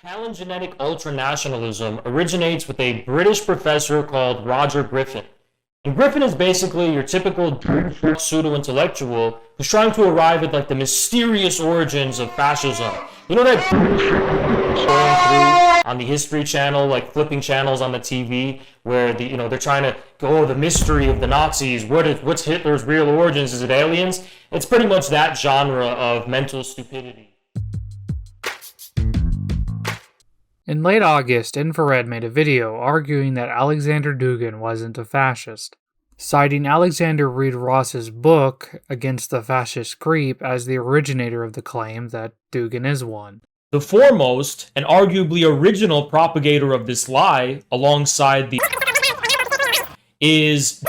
Palingenetic ultranationalism originates with a British professor called Roger Griffin. And Griffin is basically your typical pseudo-intellectual who's trying to arrive at like the mysterious origins of fascism. You know that on the History Channel, like flipping channels on the TV, where they're trying to go, the mystery of the Nazis. What's Hitler's real origins? Is it aliens? It's pretty much that genre of mental stupidity. In late August, Infrared made a video arguing that Alexander Dugin wasn't a fascist, citing Alexander Reed Ross's book Against the Fascist Creep as the originator of the claim that Dugin is one. The foremost and arguably original propagator of this lie, alongside the is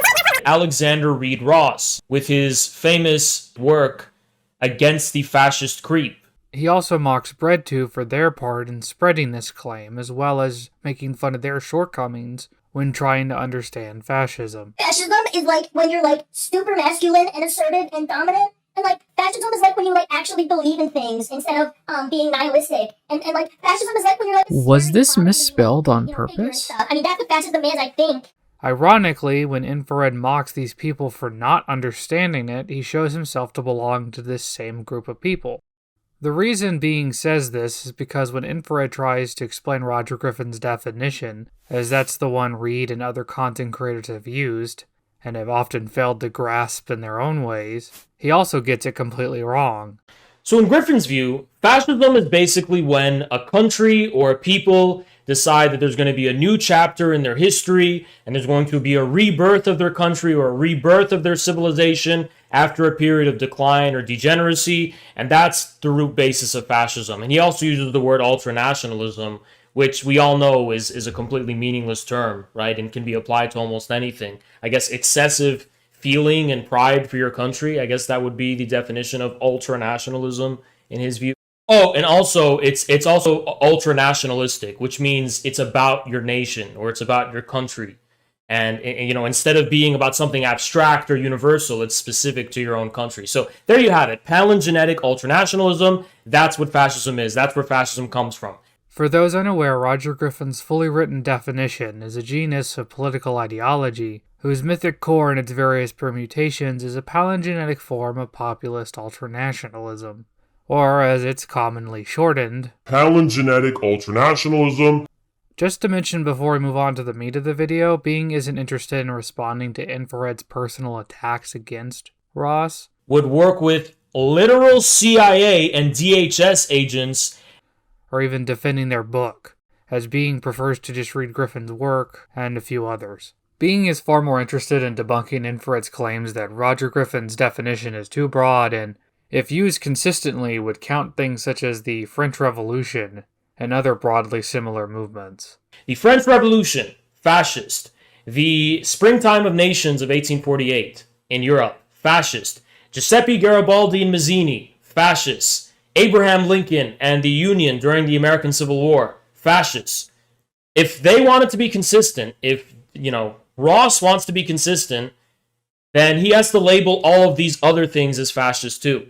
Alexander Reed Ross, with his famous work Against the Fascist Creep. He also mocks BreadTube for their part in spreading this claim, as well as making fun of their shortcomings when trying to understand fascism. Fascism is like when you're like super masculine and assertive and dominant, and like fascism is like when you like actually believe in things instead of being nihilistic. And like fascism is like when you're like. Was this misspelled on purpose? I mean, that's what fascism is, I think. Ironically, when Infrared mocks these people for not understanding it, he shows himself to belong to this same group of people. The reason Being says this is because when Infrared tries to explain Roger Griffin's definition, as that's the one Reed and other content creators have used, and have often failed to grasp in their own ways, he also gets it completely wrong. So in Griffin's view, fascism is basically when a country or a people decide that there's going to be a new chapter in their history, and there's going to be a rebirth of their country or a rebirth of their civilization after a period of decline or degeneracy, and that's the root basis of fascism. And he also uses the word ultranationalism, which we all know is a completely meaningless term, right, and can be applied to almost anything. I guess excessive feeling and pride for your country, I guess that would be the definition of ultranationalism in his view. Oh, and also, it's also ultra-nationalistic, which means it's about your nation, or it's about your country. And, instead of being about something abstract or universal, it's specific to your own country. So there you have it. Palingenetic ultranationalism, that's what fascism is. That's where fascism comes from. For those unaware, Roger Griffin's fully written definition is a genus of political ideology whose mythic core in its various permutations is a palingenetic form of populist ultranationalism. Or, as it's commonly shortened, Palingenetic ultranationalism. Just to mention before we move on to the meat of the video, Being isn't interested in responding to Infrared's personal attacks against Ross. Would work with literal CIA and DHS agents. Or even defending their book, as Being prefers to just read Griffin's work and a few others. Being is far more interested in debunking Infrared's claims that Roger Griffin's definition is too broad and, if used consistently, would count things such as the French Revolution and other broadly similar movements. The French Revolution, fascist. The Springtime of Nations of 1848 in Europe, fascist. Giuseppe Garibaldi and Mazzini, fascists. Abraham Lincoln and the Union during the American Civil War, fascists. If they wanted to be consistent, if, Ross wants to be consistent, then he has to label all of these other things as fascist too.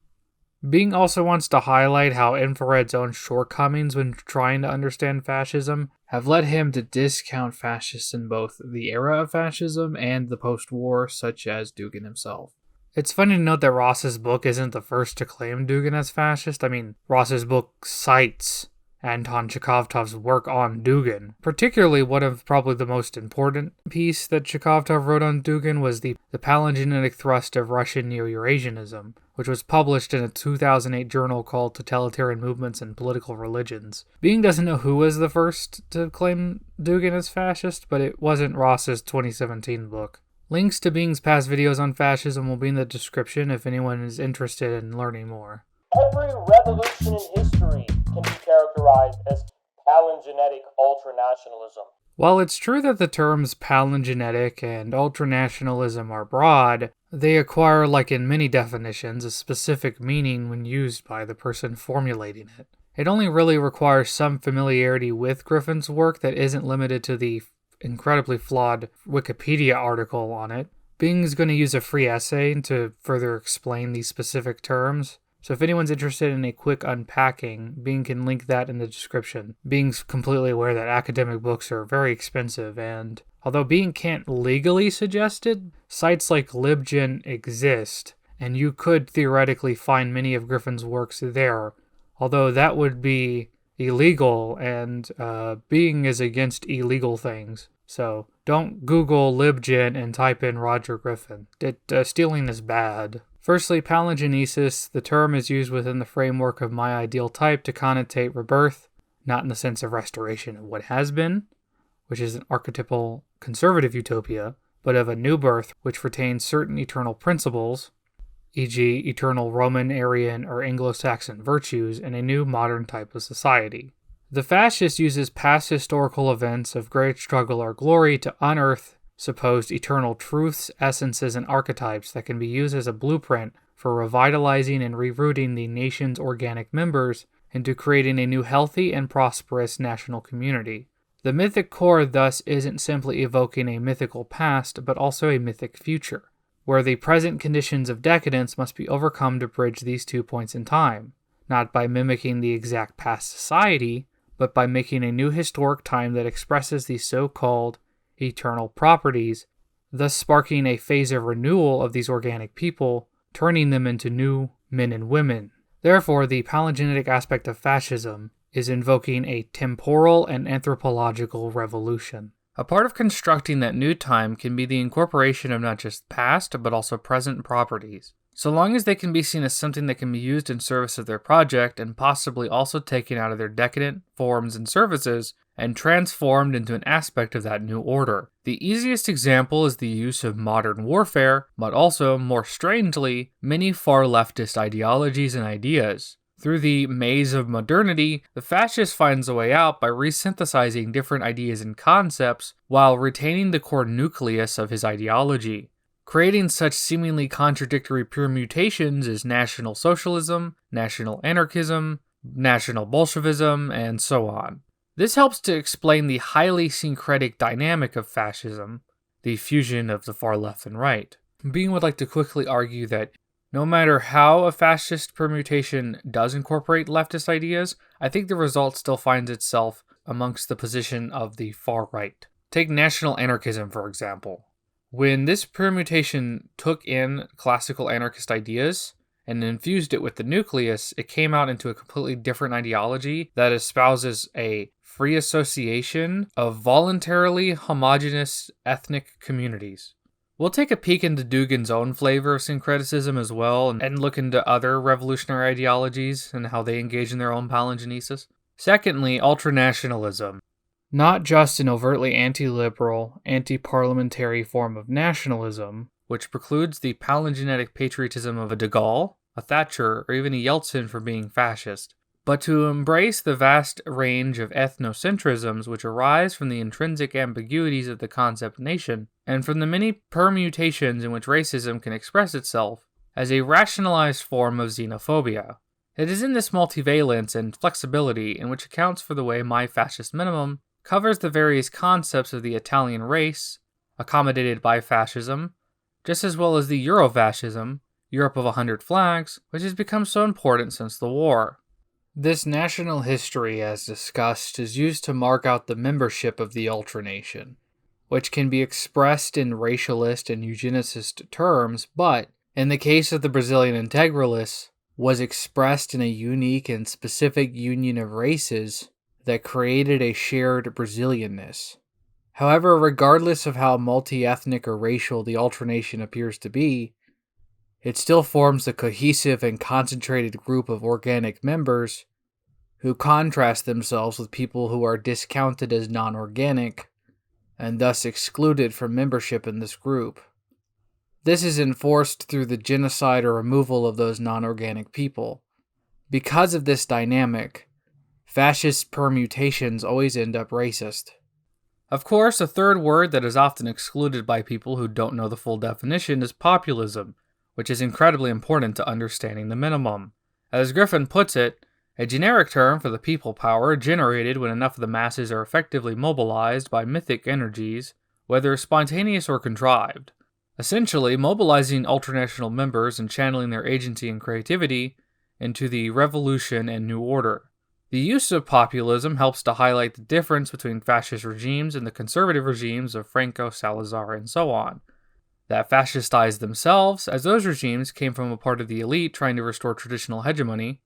Being also wants to highlight how Infrared's own shortcomings when trying to understand fascism have led him to discount fascists in both the era of fascism and the post-war, such as Dugin himself. It's funny to note that Ross's book isn't the first to claim Dugin as fascist. I mean, Ross's book cites Anton Chekhovtov's work on Dugin. Particularly, one of probably the most important piece that Chekovtov wrote on Dugin was the palingenetic thrust of Russian Neo-Eurasianism, which was published in a 2008 journal called Totalitarian Movements and Political Religions. Being doesn't know who was the first to claim Dugin as fascist, but it wasn't Ross's 2017 book. Links to Being's past videos on fascism will be in the description if anyone is interested in learning more. Every revolution in history can be characterized as palingenetic ultranationalism. While it's true that the terms palingenetic and ultranationalism are broad, they acquire, like in many definitions, a specific meaning when used by the person formulating it. It only really requires some familiarity with Griffin's work that isn't limited to the incredibly flawed Wikipedia article on it. Being's going to use a free essay to further explain these specific terms, So if anyone's interested in a quick unpacking, Bing can link that in the description. Bing's completely aware that academic books are very expensive, and although Bing can't legally suggest it, sites like LibGen exist, and you could theoretically find many of Griffin's works there, although that would be illegal, and Bing is against illegal things. So don't Google LibGen and type in Roger Griffin. Stealing is bad. Firstly, palingenesis. The term is used within the framework of my ideal type to connotate rebirth, not in the sense of restoration of what has been, which is an archetypal conservative utopia, but of a new birth which retains certain eternal principles, e.g. eternal Roman, Aryan, or Anglo-Saxon virtues in a new modern type of society. The fascist uses past historical events of great struggle or glory to unearth supposed eternal truths, essences, and archetypes that can be used as a blueprint for revitalizing and rerouting the nation's organic members into creating a new healthy and prosperous national community. The mythic core thus isn't simply evoking a mythical past, but also a mythic future, where the present conditions of decadence must be overcome to bridge these 2 points in time, not by mimicking the exact past society, but by making a new historic time that expresses the so-called eternal properties, thus sparking a phase of renewal of these organic people, turning them into new men and women. Therefore, the palingenetic aspect of fascism is invoking a temporal and anthropological revolution. A part of constructing that new time can be the incorporation of not just past, but also present properties, so long as they can be seen as something that can be used in service of their project and possibly also taken out of their decadent forms and services and transformed into an aspect of that new order. The easiest example is the use of modern warfare, but also, more strangely, many far leftist ideologies and ideas. Through the maze of modernity, the fascist finds a way out by resynthesizing different ideas and concepts while retaining the core nucleus of his ideology, creating such seemingly contradictory permutations as National Socialism, National Anarchism, National Bolshevism, and so on. This helps to explain the highly syncretic dynamic of fascism, the fusion of the far left and right. Bing would like to quickly argue that no matter how a fascist permutation does incorporate leftist ideas, I think the result still finds itself amongst the position of the far right. Take national anarchism, for example. When this permutation took in classical anarchist ideas and infused it with the nucleus, it came out into a completely different ideology that espouses a free association of voluntarily homogeneous ethnic communities. We'll take a peek into Dugin's own flavor of syncretism as well, and look into other revolutionary ideologies and how they engage in their own palingenesis. Secondly, ultranationalism. Not just an overtly anti-liberal, anti-parliamentary form of nationalism, which precludes the palingenetic patriotism of a De Gaulle, a Thatcher, or even a Yeltsin from being fascist, but to embrace the vast range of ethnocentrisms which arise from the intrinsic ambiguities of the concept nation, and from the many permutations in which racism can express itself as a rationalized form of xenophobia. It is in this multivalence and flexibility in which accounts for the way my fascist minimum covers the various concepts of the Italian race, accommodated by fascism, just as well as the Eurofascism, Europe of 100 flags, which has become so important since the war. This national history, as discussed, is used to mark out the membership of the ultranation, which can be expressed in racialist and eugenicist terms, but, in the case of the Brazilian integralists, was expressed in a unique and specific union of races that created a shared Brazilianness. However, regardless of how multi-ethnic or racial the ultranation appears to be, it still forms a cohesive and concentrated group of organic members who contrast themselves with people who are discounted as non-organic and thus excluded from membership in this group. This is enforced through the genocide or removal of those non-organic people. Because of this dynamic, fascist permutations always end up racist. Of course, a third word that is often excluded by people who don't know the full definition is populism, which is incredibly important to understanding the minimum. As Griffin puts it, a generic term for the people power generated when enough of the masses are effectively mobilized by mythic energies, whether spontaneous or contrived. Essentially, mobilizing ultranational members and channeling their agency and creativity into the revolution and new order. The use of populism helps to highlight the difference between fascist regimes and the conservative regimes of Franco, Salazar, and so on, that fascistized themselves, as those regimes came from a part of the elite trying to restore traditional hegemony,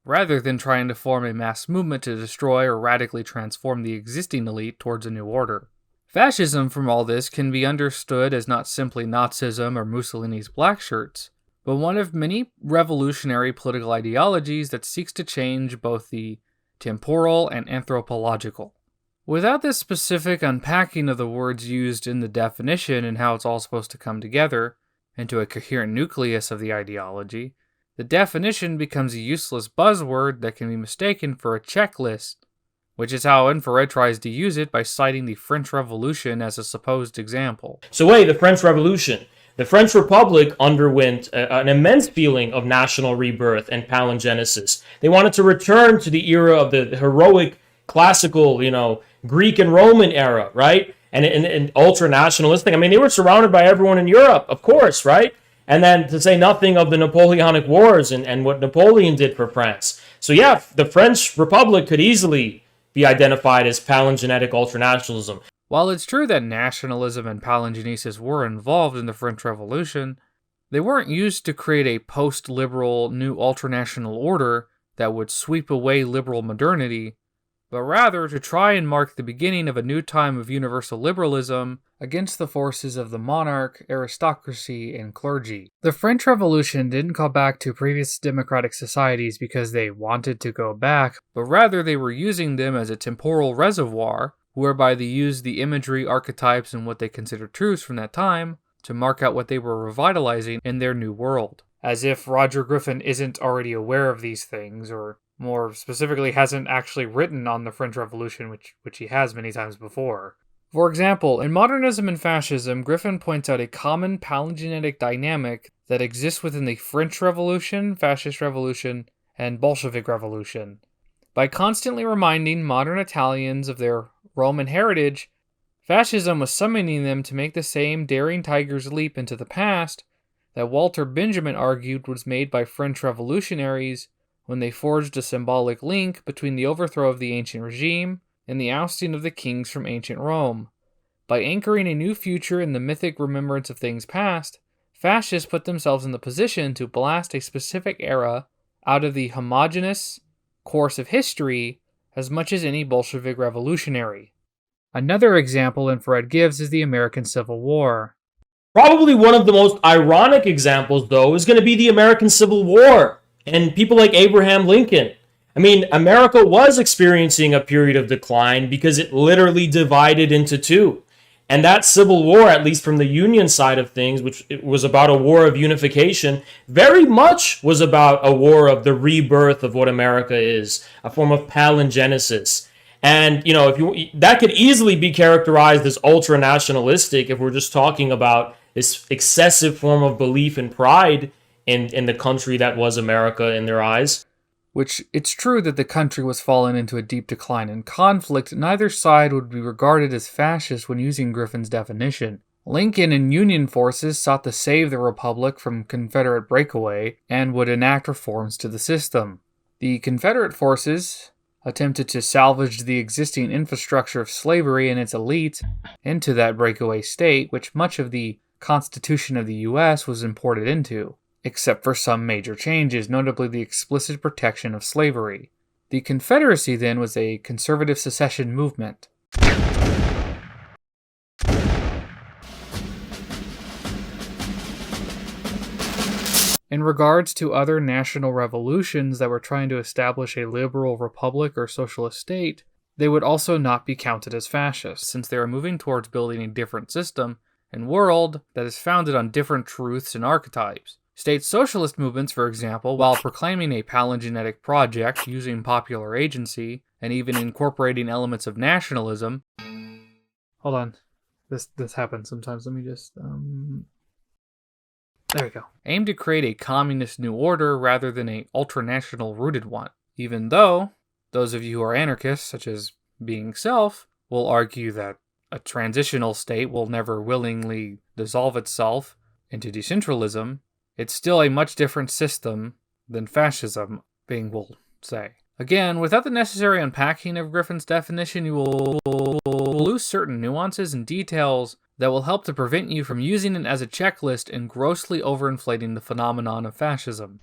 rather than trying to form a mass movement to destroy or radically transform the existing elite towards a new order. Fascism from all this can be understood as not simply Nazism or Mussolini's black shirts, but one of many revolutionary political ideologies that seeks to change both the temporal and anthropological. Without this specific unpacking of the words used in the definition and how it's all supposed to come together into a coherent nucleus of the ideology, the definition becomes a useless buzzword that can be mistaken for a checklist, which is how Infrared tries to use it by citing the French Revolution as a supposed example. So wait, the French Revolution. The French Republic underwent an immense feeling of national rebirth and palingenesis. They wanted to return to the era of the heroic, classical, Greek and Roman era, right? And ultra-nationalistic. I mean, they were surrounded by everyone in Europe, of course, right? And then to say nothing of the Napoleonic Wars and what Napoleon did for France. So yeah, the French Republic could easily be identified as palingenetic ultranationalism. While it's true that nationalism and palingenesis were involved in the French Revolution, they weren't used to create a post-liberal new ultranational order that would sweep away liberal modernity, but rather to try and mark the beginning of a new time of universal liberalism against the forces of the monarch, aristocracy, and clergy. The French Revolution didn't call back to previous democratic societies because they wanted to go back, but rather they were using them as a temporal reservoir, whereby they used the imagery, archetypes, and what they considered truths from that time to mark out what they were revitalizing in their new world. As if Roger Griffin isn't already aware of these things, or more specifically hasn't actually written on the French Revolution, which he has many times before. For example, in Modernism and Fascism, Griffin points out a common palingenetic dynamic that exists within the French Revolution, Fascist Revolution, and Bolshevik Revolution. By constantly reminding modern Italians of their Roman heritage, fascism was summoning them to make the same daring tiger's leap into the past that Walter Benjamin argued was made by French revolutionaries when they forged a symbolic link between the overthrow of the ancient regime and the ousting of the kings from ancient Rome. By anchoring a new future in the mythic remembrance of things past, fascists put themselves in the position to blast a specific era out of the homogeneous course of history as much as any Bolshevik revolutionary. Another example Infrared gives is the American Civil War. Probably one of the most ironic examples, though, is going to be the American Civil War and people like Abraham Lincoln. I mean, America was experiencing a period of decline because it literally divided into two. And that Civil War, at least from the Union side of things, which it was about a war of unification, very much was about a war of the rebirth of what America is, a form of palingenesis. And, that could easily be characterized as ultra-nationalistic if we're just talking about this excessive form of belief and pride in the country that was America in their eyes. Which, it's true that the country was falling into a deep decline and conflict, neither side would be regarded as fascist when using Griffin's definition. Lincoln and Union forces sought to save the Republic from Confederate breakaway and would enact reforms to the system. The Confederate forces attempted to salvage the existing infrastructure of slavery and its elite into that breakaway state, which much of the Constitution of the U.S. was imported into, except for some major changes, notably the explicit protection of slavery. The Confederacy, then, was a conservative secession movement. In regards to other national revolutions that were trying to establish a liberal republic or socialist state, they would also not be counted as fascist, since they are moving towards building a different system and world that is founded on different truths and archetypes. State socialist movements, for example, while proclaiming a palingenetic project using popular agency and even incorporating elements of nationalism. Hold on. This happens sometimes. Let me just there we go. Aim to create a communist new order rather than a ultranational rooted one. Even though those of you who are anarchists, such as Being Self, will argue that a transitional state will never willingly dissolve itself into decentralism, it's still a much different system than fascism, Bing will say. Again, without the necessary unpacking of Griffin's definition, you will lose certain nuances and details that will help to prevent you from using it as a checklist and grossly overinflating the phenomenon of fascism.